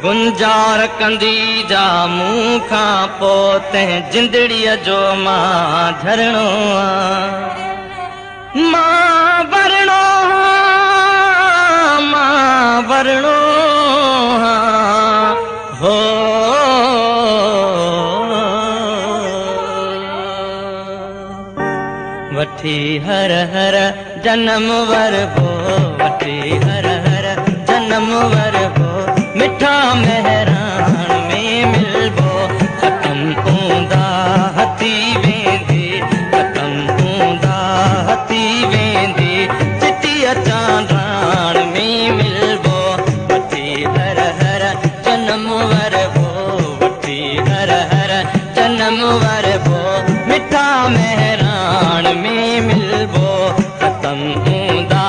गुंजार कंदी जा मुंह खां पोइ जिंदड़ीअ जो मां झरणो मां वरणो हो वठी हर हर जन्म वरबो वठी हर हर जन्म वरबो मिठा मेहरान में मिलबो खत्म हूंदा हथी वेंदी खत्म हूंदा हथी वेंदी चिट्ठीअ चांडाण में मिलबो वठी हर हर जन्म वरबो वठी हर हर जन्म वरबो मिठा मेहरान में मिलबो खत्म हूंदा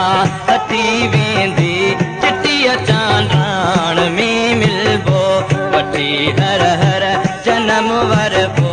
हथी वेंदी चिट्ठीअ चांडाण में मिलबो वठी हर हर जन्म वरबो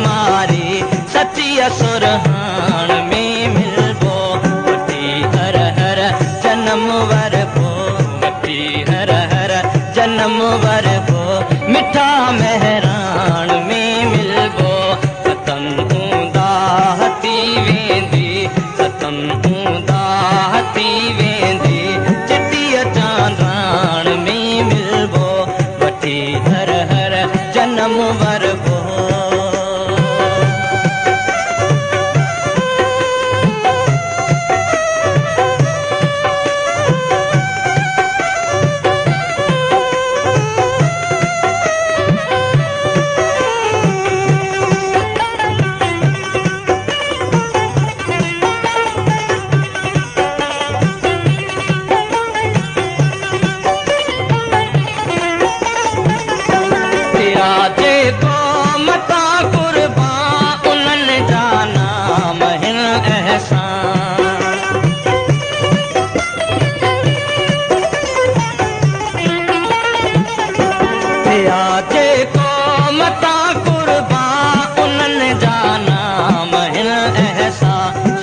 मारे सची सुरहान में मिलबो वठी हर हर जन्म वरबो वठी हर हर जन्म वरबो मिठा मेहरान में मिलबो खत्म हूंदा हथी वेंदी खत्म हूंदा हथी वेंदी चिट्ठीअ चांडाण में मिलबो वठी हर हर जन्म वरबो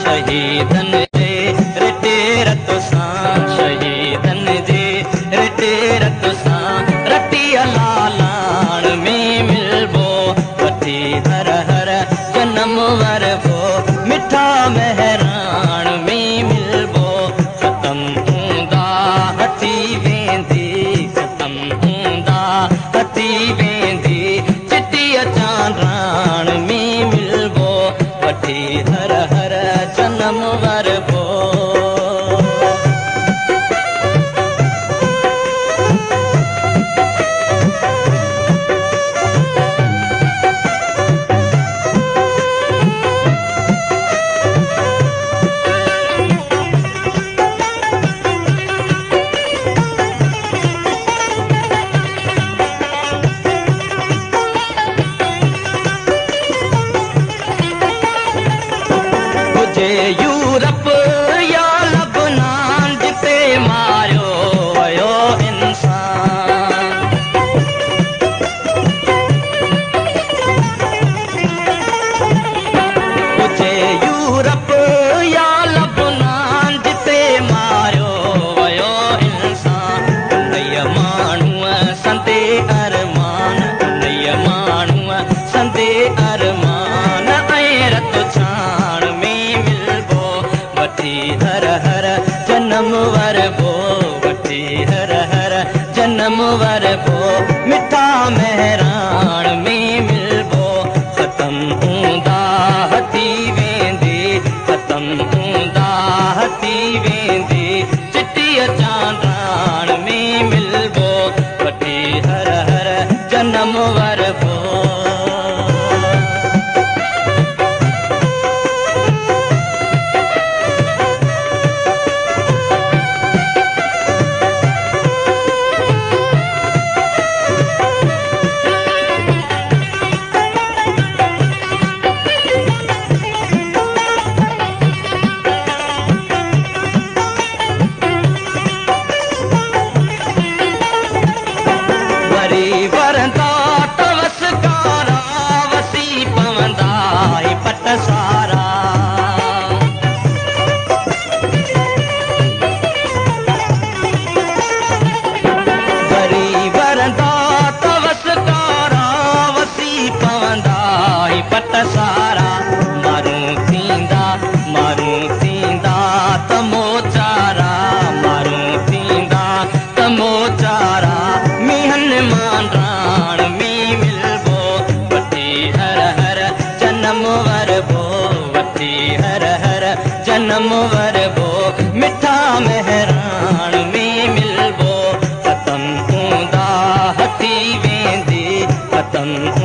शहीदन जे रिटे रत सां शहीदन जे रिटे रत सां रतिया लालाण में मिलबो वठी हर हर जन्म वरबो मिठा मेहरान में मिलबो खत्म हूंदा हथी वेंदी खत्म हूंदा हथी वेंदी चिट्ठीअ चांडाण में मिलबो वठी हर हर जन्म वरबो यूरोप या लबनान जिते मारियो वियो इंसान हुजे यूरोप या लबनान जिते मारियो वियो इंसान उन्हीअ माण्हूअ संदे अरमान उन्हीअ माण्हूअ संदे अरमान ऐं रत छाण में वठी हर हर जन्म वरबो वठी हर हर जन्म वरबो मिठा मेहरान में मिलबो खत्म हूंदा हथी वेंदी जनम वरबो वठी हर हर जनम वरबो मिठा मेहरान में मिलबो खत्म हूंदा हटी वेंदी खत्म